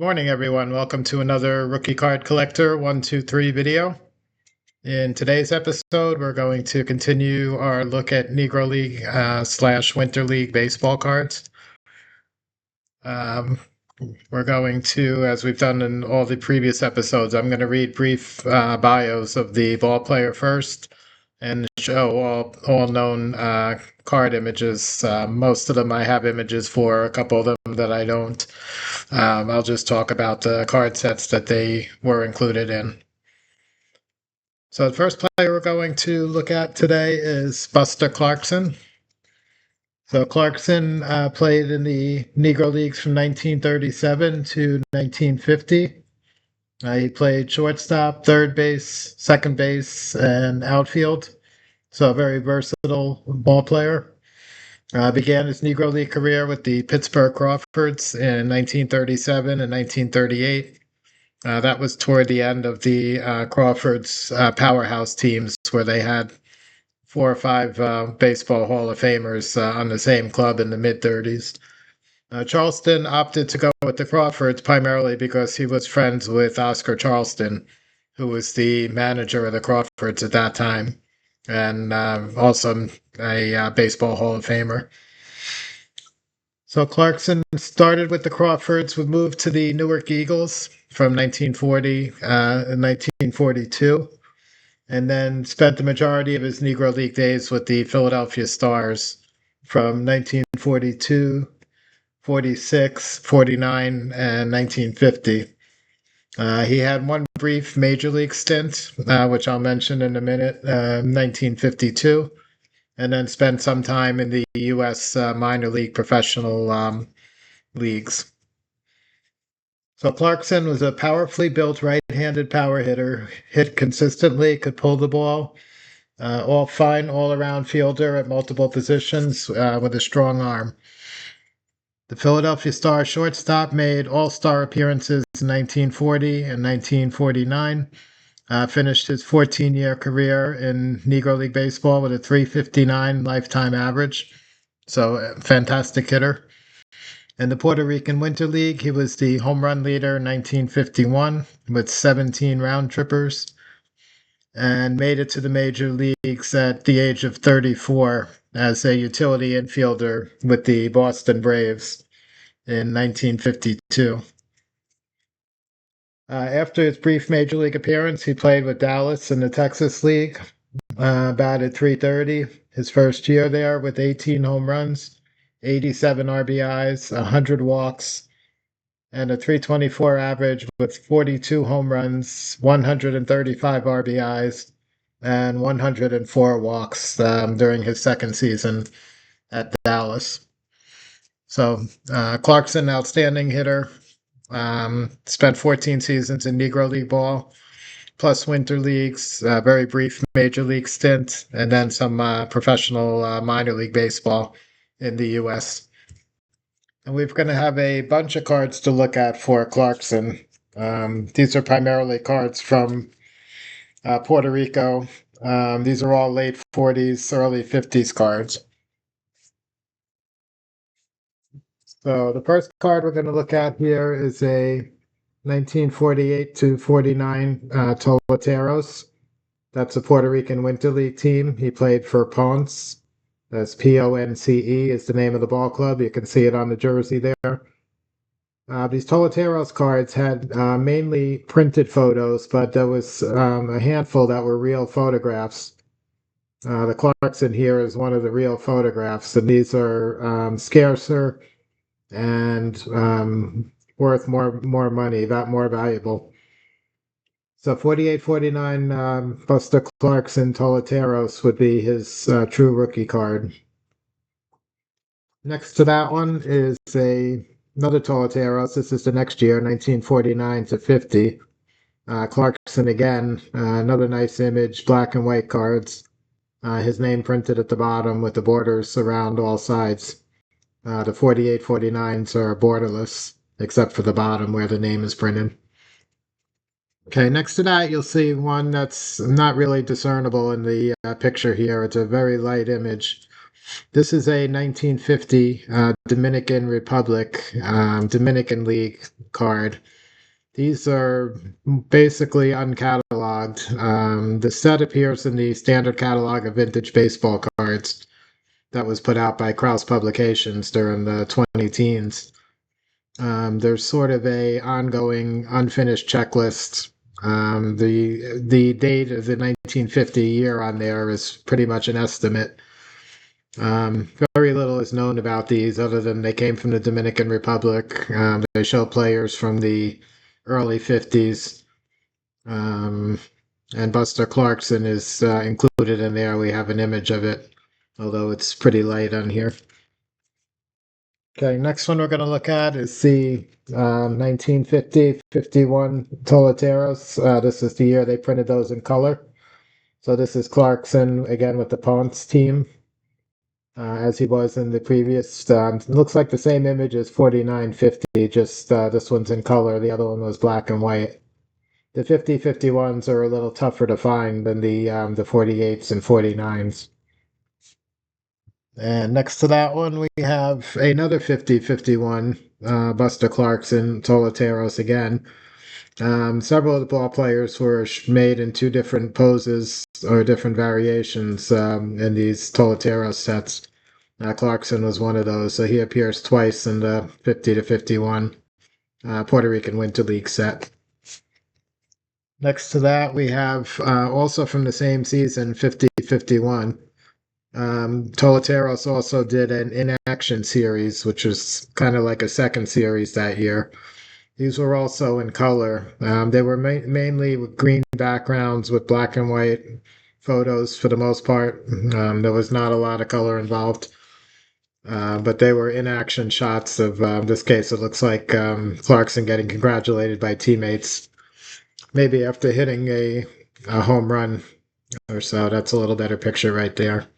Morning, everyone. Welcome to another Rookie Card Collector 123 video. In today's episode, we're going to continue our look at Negro League slash Winter League baseball cards. Um, we're going to, as we've done in all the previous episodes, I'm going to read brief bios of the ball player first and show all known card images. Most of them I have images for, a couple of them that I don't. I'll just talk about the card sets that they were included in. So the first player we're going to look at today is Buster Clarkson. So Clarkson played in the Negro Leagues from 1937 to 1950. He played shortstop, third base, second base, and outfield. So a very versatile ball player. Began his Negro League career with the Pittsburgh Crawfords in 1937 and 1938. That was toward the end of the Crawfords powerhouse teams, where they had four or five baseball Hall of Famers on the same club in the mid 30s. Charleston opted to go with the Crawfords primarily because he was friends with Oscar Charleston, who was the manager of the Crawfords at that time, and also a baseball Hall of Famer. So Clarkson started with the Crawfords, would move to the Newark Eagles from 1940 and 1942, and then spent the majority of his Negro League days with the Philadelphia Stars from 1942, 46, 49, and 1950. He had one brief major league stint, which I'll mention in a minute, 1952, and then spent some time in the U.S. Minor league professional leagues. So Clarkson was a powerfully built right-handed power hitter, hit consistently, could pull the ball, all fine all-around fielder at multiple positions with a strong arm. The Philadelphia Star shortstop made all-star appearances in 1940 and 1949. Finished his 14-year career in Negro League Baseball with a 359 lifetime average. So, fantastic hitter. In the Puerto Rican Winter League, he was the home run leader in 1951 with 17 round trippers and made it to the major leagues at the age of 34 as a utility infielder with the Boston Braves in 1952. After his brief major league appearance, he played with Dallas in the Texas League, batted .330 his first year there with 18 home runs, 87 RBIs, 100 walks, and a .324 average with 42 home runs, 135 RBIs, and 104 walks during his second season at Dallas. So Clarkson, outstanding hitter, spent 14 seasons in Negro League ball, plus winter leagues, very brief major league stint, and then some professional minor league baseball in the U.S. And we're going to have a bunch of cards to look at for Clarkson. These are primarily cards from Puerto Rico. These are all late 40s, early 50s cards. So the first card we're going to look at here is a 1948 to 49 Toleteros. That's a Puerto Rican Winter League team. He played for Ponce. That's Ponce is the name of the ball club. You can see it on the jersey there. These Toleteros cards had mainly printed photos, but there was a handful that were real photographs. The Clarkson here is one of the real photographs, and these are scarcer and worth more money, that more valuable. So 48-49 Buster Clarkson Toleteros would be his true rookie card. Next to that one is another Toleteros. This is the next year, 1949 to 50. Clarkson again, another nice image, black and white cards. His name printed at the bottom with the borders around all sides. The 48-49s are borderless, except for the bottom where the name is printed. Okay, next to that, you'll see one that's not really discernible in the picture here. It's a very light image. This is a 1950 Dominican Republic, Dominican League card. These are basically uncatalogued. The set appears in the standard catalog of vintage baseball cards that was put out by Krause Publications during the 20 teens. There's sort of a ongoing unfinished checklist. The date of the 1950 year on there is pretty much an estimate. Very little is known about these other than they came from the Dominican Republic. They show players from the early 50s. Um, and Buster Clarkson is included in there. We have an image of it, although it's pretty light on here. Okay, next one we're going to look at is the 1950-51 Toleteros. This is the year they printed those in color. So this is Clarkson again with the Ponce team, as he was in the previous. Looks like the same image as 49-50, just this one's in color. The other one was black and white. The 50-51s are a little tougher to find than the 48s and 49s. And next to that one, we have another 50-51, Buster Clarkson, Toleteros again. Several of the ball players were made in two different poses or different variations in these Toleteros sets. Clarkson was one of those, so he appears twice in the 50-51 Puerto Rican Winter League set. Next to that, we have also from the same season, 50-51. Toleteros also did an inaction series, which was kind of like a second series that year. These were also in color. They were mainly with green backgrounds with black and white photos for the most part. There was not a lot of color involved. But they were inaction shots of, this case, it looks like Clarkson getting congratulated by teammates, maybe after hitting a home run or so. That's a little better picture right there.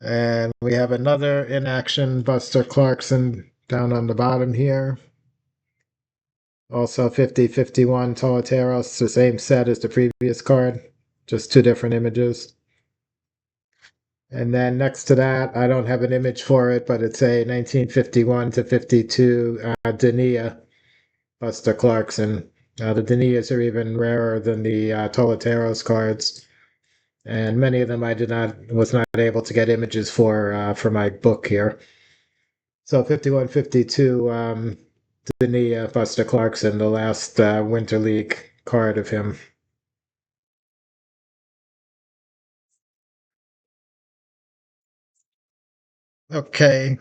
And we have another inaction Buster Clarkson down on the bottom here. Also 50-51 Toleteros, the same set as the previous card, just two different images. And then next to that, I don't have an image for it, but it's a 1951-52 Dania Buster Clarkson. The Danias are even rarer than the Toleteros cards, and many of them I was not able to get images for my book here. So 51-52, Dania Buster Clarkson, the last Winter League card of him. Okay.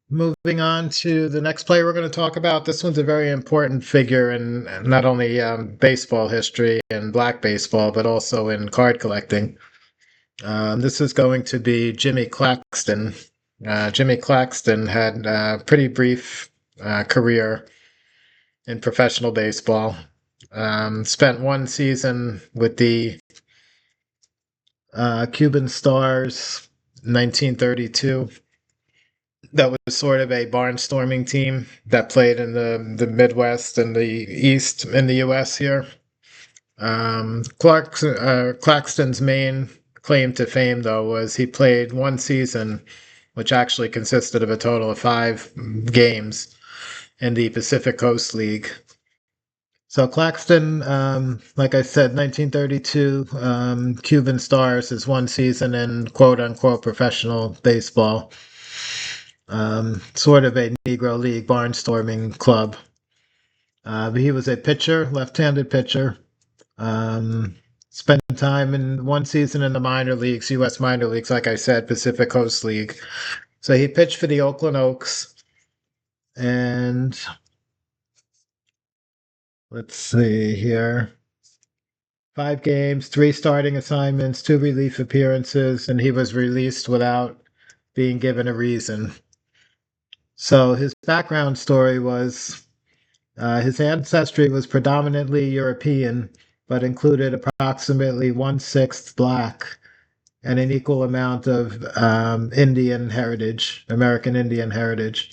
Moving on to the next player we're going to talk about. This one's a very important figure in not only baseball history and black baseball, but also in card collecting. This is going to be Jimmy Claxton. Jimmy Claxton had a pretty brief career in professional baseball. Spent one season with the Cuban Stars, 1932. That was sort of a barnstorming team that played in the Midwest and the East in the U.S. here. Claxton's main claim to fame, though, was he played one season, which actually consisted of a total of 5 games in the Pacific Coast League. So Claxton, like I said, 1932, Cuban Stars is one season in quote-unquote professional baseball. Sort of a Negro League barnstorming club. He was a pitcher, left-handed pitcher. Spent time in one season in the minor leagues, U.S. minor leagues, like I said, Pacific Coast League. So he pitched for the Oakland Oaks. And let's see here. 5 games, 3 starting assignments, 2 relief appearances, and he was released without being given a reason. So his background story was his ancestry was predominantly European, but included approximately 1/6 black and an equal amount of Indian heritage, American Indian heritage.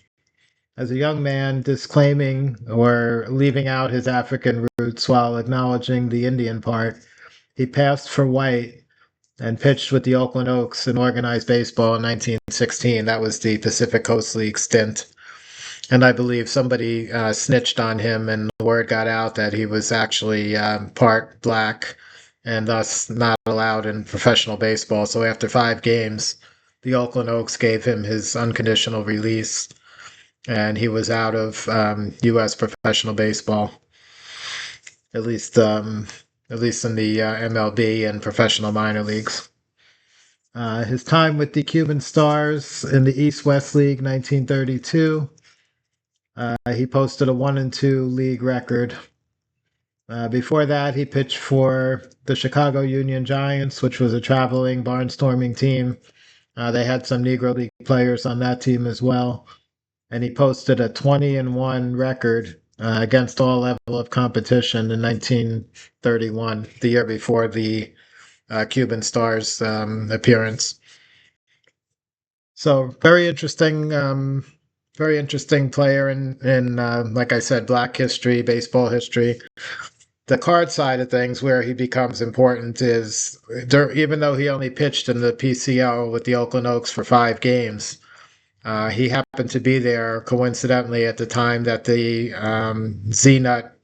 As a young man, disclaiming or leaving out his African roots while acknowledging the Indian part, he passed for white and pitched with the Oakland Oaks in organized baseball in 1916. That was the Pacific Coast League stint. And I believe somebody snitched on him, and the word got out that he was actually part black and thus not allowed in professional baseball. So after 5 games, the Oakland Oaks gave him his unconditional release, and he was out of U.S. professional baseball, at least at least in the MLB and professional minor leagues. His time with the Cuban Stars in the East West League, 1932. He posted a 1-2 league record. Before that, he pitched for the Chicago Union Giants, which was a traveling barnstorming team. They had some Negro League players on that team as well. And he posted a 20-1 record against all level of competition in 1931, the year before the Cuban Stars appearance. So very interesting player in like I said, black history, baseball history. The card side of things, where he becomes important, is even though he only pitched in the PCL with the Oakland Oaks for 5 games, he happened to be there coincidentally at the time that the Z-Nut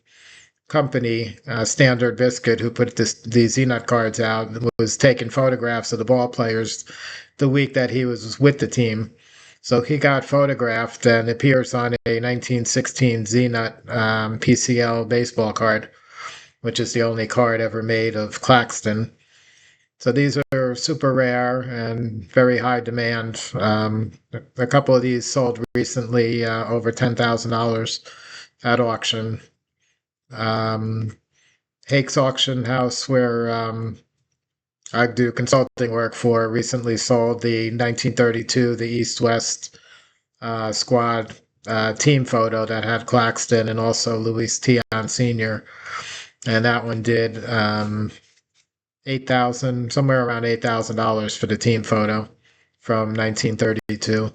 company, Standard Biscuit, who put the Z-Nut cards out, was taking photographs of the ball players the week that he was with the team. So he got photographed and appears on a 1916 Z-Nut PCL baseball card, which is the only card ever made of Claxton. So these are super rare and very high demand. A couple of these sold recently over $10,000 at auction. Hake's Auction House, where I do consulting work for, recently sold the 1932, the East West squad team photo that had Claxton and also Luis Tion Sr. And that one did 8,000, somewhere around $8,000 for the team photo from 1932.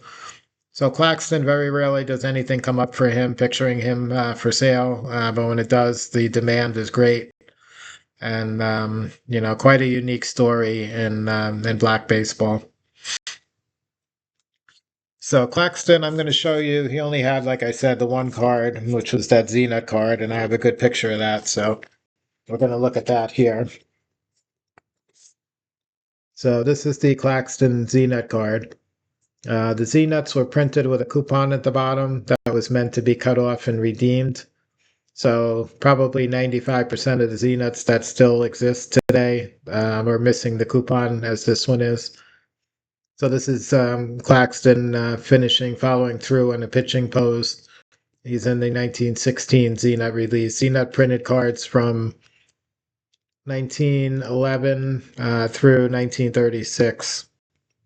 So Claxton, very rarely does anything come up for him, picturing him for sale. But when it does, the demand is great. And, quite a unique story in black baseball. So Claxton, I'm going to show you, he only had, like I said, the one card, which was that Z-Nut card, and I have a good picture of that. So we're going to look at that here. So this is the Claxton Z-Nut card. The Z-Nuts were printed with a coupon at the bottom that was meant to be cut off and redeemed. So probably 95% of the Z-Nuts that still exist today are missing the coupon, as this one is. So this is Claxton finishing, following through on a pitching pose. He's in the 1916 Z-Nut release. Z-Nut printed cards from 1911 through 1936.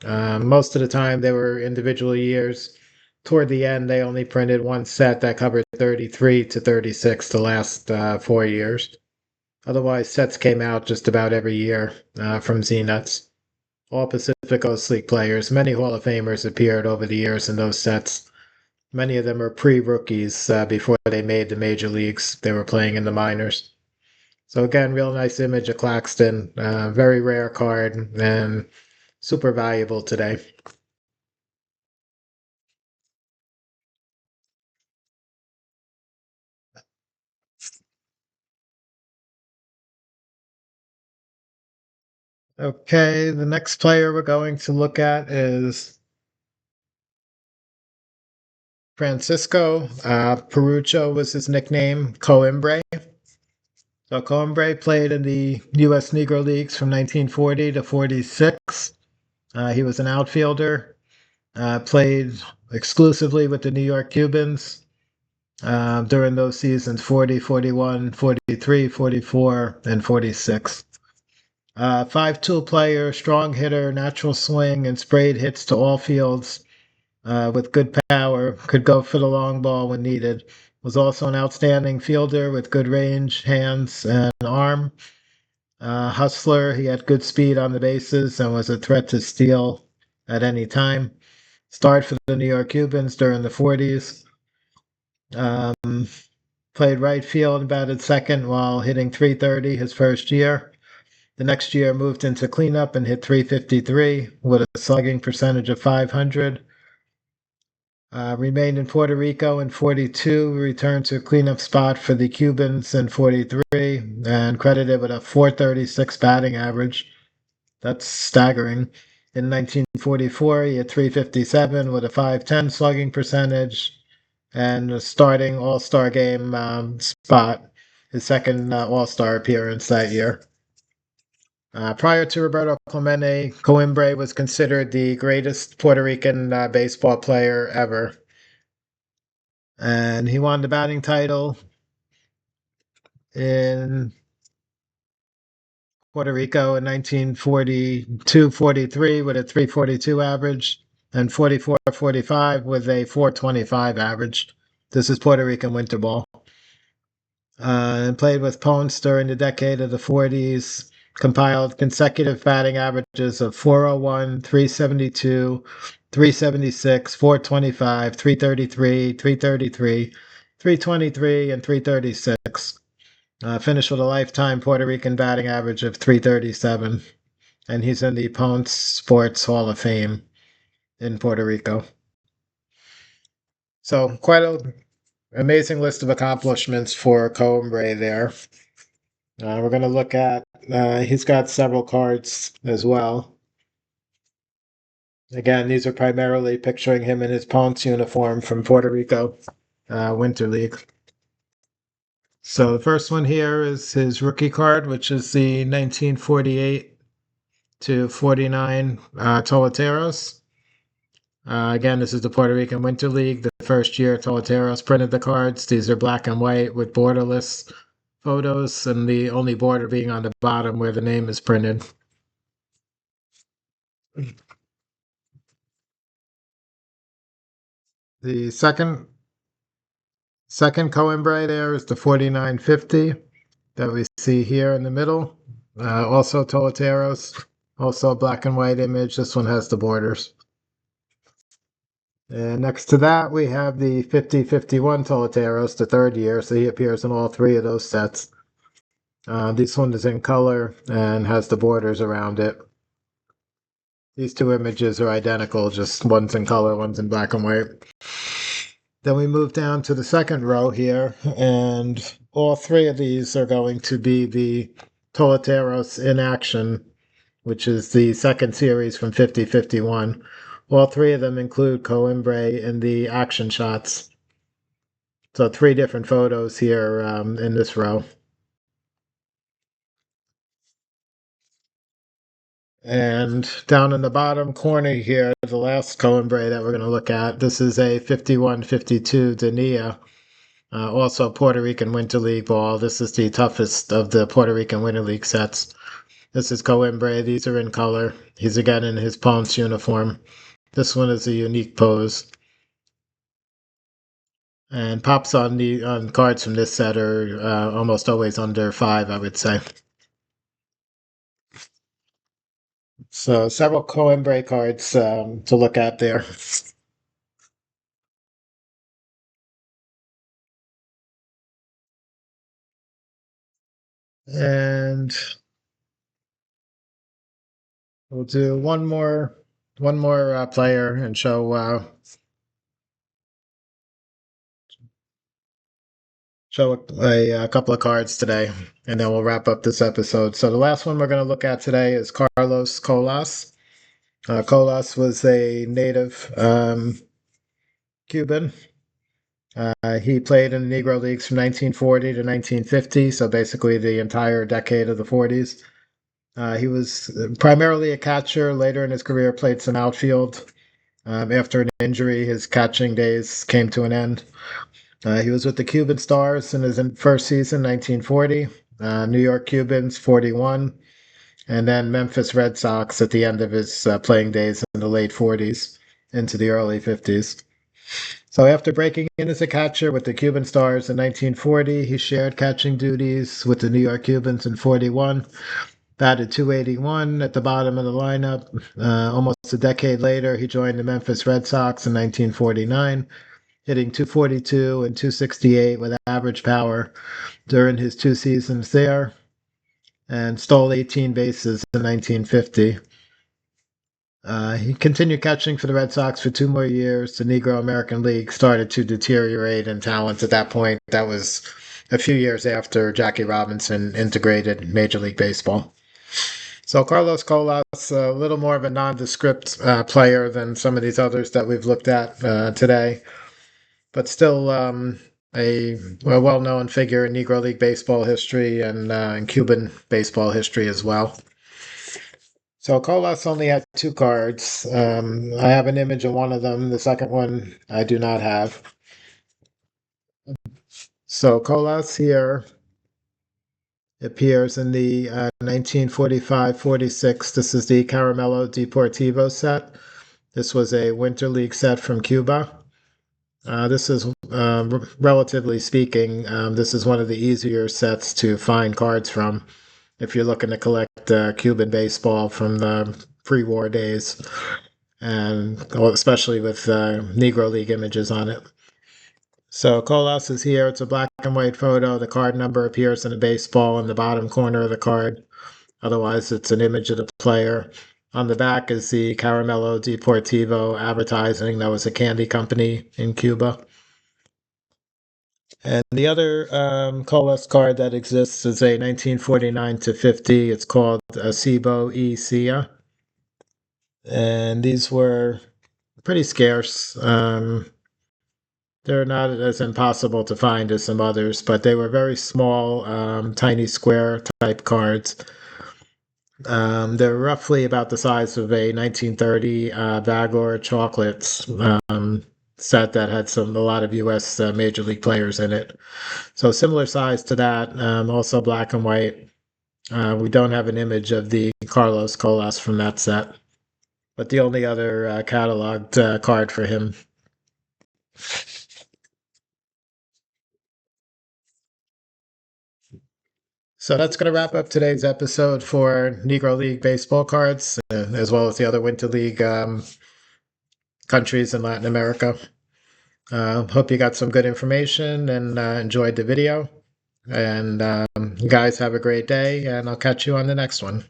Most of the time they were individual years. Toward the end, they only printed one set that covered 33 to 36 the last 4 years. Otherwise, sets came out just about every year from Z-Nuts. All Pacific Coast League players, many Hall of Famers appeared over the years in those sets. Many of them are pre-rookies before they made the major leagues. They were playing in the minors. So again, real nice image of Claxton. Very rare card and super valuable today. Okay, the next player we're going to look at is Francisco. Perucho was his nickname, Coimbre. So Coimbre played in the U.S. Negro Leagues from 1940 to 46. He was an outfielder, played exclusively with the New York Cubans during those seasons 40, 41, 43, 44, and 46. 5-tool player, strong hitter, natural swing, and sprayed hits to all fields with good power. Could go for the long ball when needed. Was also an outstanding fielder with good range, hands, and arm. Hustler, he had good speed on the bases and was a threat to steal at any time. Starred for the New York Cubans during the 40s. Played right field and batted second while hitting .330 his first year. The next year moved into cleanup and hit 353 with a slugging percentage of 500. Remained in Puerto Rico in 42, returned to a cleanup spot for the Cubans in 43, and credited with a 436 batting average. That's staggering. In 1944, he had 357 with a 510 slugging percentage and a starting All Star game spot, his second All Star appearance that year. Prior to Roberto Clemente, Coimbre was considered the greatest Puerto Rican baseball player ever. And he won the batting title in Puerto Rico in 1942-43 with a 342 average and 44-45 with a 425 average. This is Puerto Rican winter ball. And played with Ponce during the decade of the 40s, compiled consecutive batting averages of 401, 372, 376, 425, 333, 333, 323, and 336. Finished with a lifetime Puerto Rican batting average of 337, and he's in the Ponce Sports Hall of Fame in Puerto Rico. So quite an amazing list of accomplishments for Coimbre there. We're going to look at, he's got several cards as well. Again, these are primarily picturing him in his Ponce uniform from Puerto Rico Winter League. So the first one here is his rookie card, which is the 1948 to 49 Toleteros. Again, this is the Puerto Rican Winter League. The first year Toleteros printed the cards. These are black and white with borderless photos, and the only border being on the bottom where the name is printed. The second Coimbre there is the 4950 that we see here in the middle. Also Toleteros, also a black and white image. This one has the borders. And next to that, we have the 5051 Toleteros, the third year, so he appears in all three of those sets. This one is in color and has the borders around it. These two images are identical, just one's in color, one's in black and white. Then we move down to the second row here, and all three of these are going to be the Toleteros in action, which is the second series from 5051. All three of them include Coimbre in the action shots. So three different photos here in this row. And down in the bottom corner here, the last Coimbre that we're going to look at, this is a 51-52 Dania, also Puerto Rican Winter League ball. This is the toughest of the Puerto Rican Winter League sets. This is Coimbre. These are in color. He's again in his Ponce uniform. This one is a unique pose. And pops on cards from this set are almost always under 5, I would say. So several Coimbre cards to look at there. And we'll do one more player and show a couple of cards today, and then we'll wrap up this episode. So the last one we're going to look at today is Carlos Colas. Colas was a native Cuban. He played in the Negro Leagues from 1940 to 1950, so basically the entire decade of the 40s. He was primarily a catcher. Later in his career, played some outfield. After an injury, his catching days came to an end. He was with the Cuban Stars in his first season, 1940. New York Cubans, 41. And then Memphis Red Sox at the end of his playing days in the late 40s into the early 50s. So after breaking in as a catcher with the Cuban Stars in 1940, he shared catching duties with the New York Cubans in 41. Batted .281 at the bottom of the lineup. Almost a decade later, he joined the Memphis Red Sox in 1949, hitting .242 and .268 with average power during his 2 seasons there. and stole 18 bases in 1950. He continued catching for the Red Sox for 2 more years. The Negro American League started to deteriorate in talent at that point. That was a few years after Jackie Robinson integrated Major League Baseball. So Carlos Colas, a little more of a nondescript player than some of these others that we've looked at today, but still a well-known figure in Negro League baseball history and in Cuban baseball history as well. So Colas only had two cards. I have an image of one of them. The second one I do not have. So Colas here appears in the 1945-46. This is the Caramello Deportivo set. This was a Winter League set from Cuba. This is, relatively speaking, this is one of the easier sets to find cards from if you're looking to collect Cuban baseball from the pre-war days, and especially with Negro League images on it. So Colas is here. It's a black and white photo. The card number appears in a baseball in the bottom corner of the card. Otherwise, it's an image of the player. On the back is the Caramello Deportivo advertising. That was a candy company in Cuba. And the other Colas card that exists is a 1949-50. It's called Acebo e Cia. And these were pretty scarce. They're not as impossible to find as some others, but they were very small, tiny square type cards. They're roughly about the size of a 1930 Bagor chocolates set that had a lot of U.S. Major League players in it. So similar size to that, also black and white. We don't have an image of the Carlos Colas from that set, but the only other cataloged card for him. So that's going to wrap up today's episode for Negro League baseball cards, as well as the other Winter League countries in Latin America. Hope you got some good information and enjoyed the video. And you guys have a great day, and I'll catch you on the next one.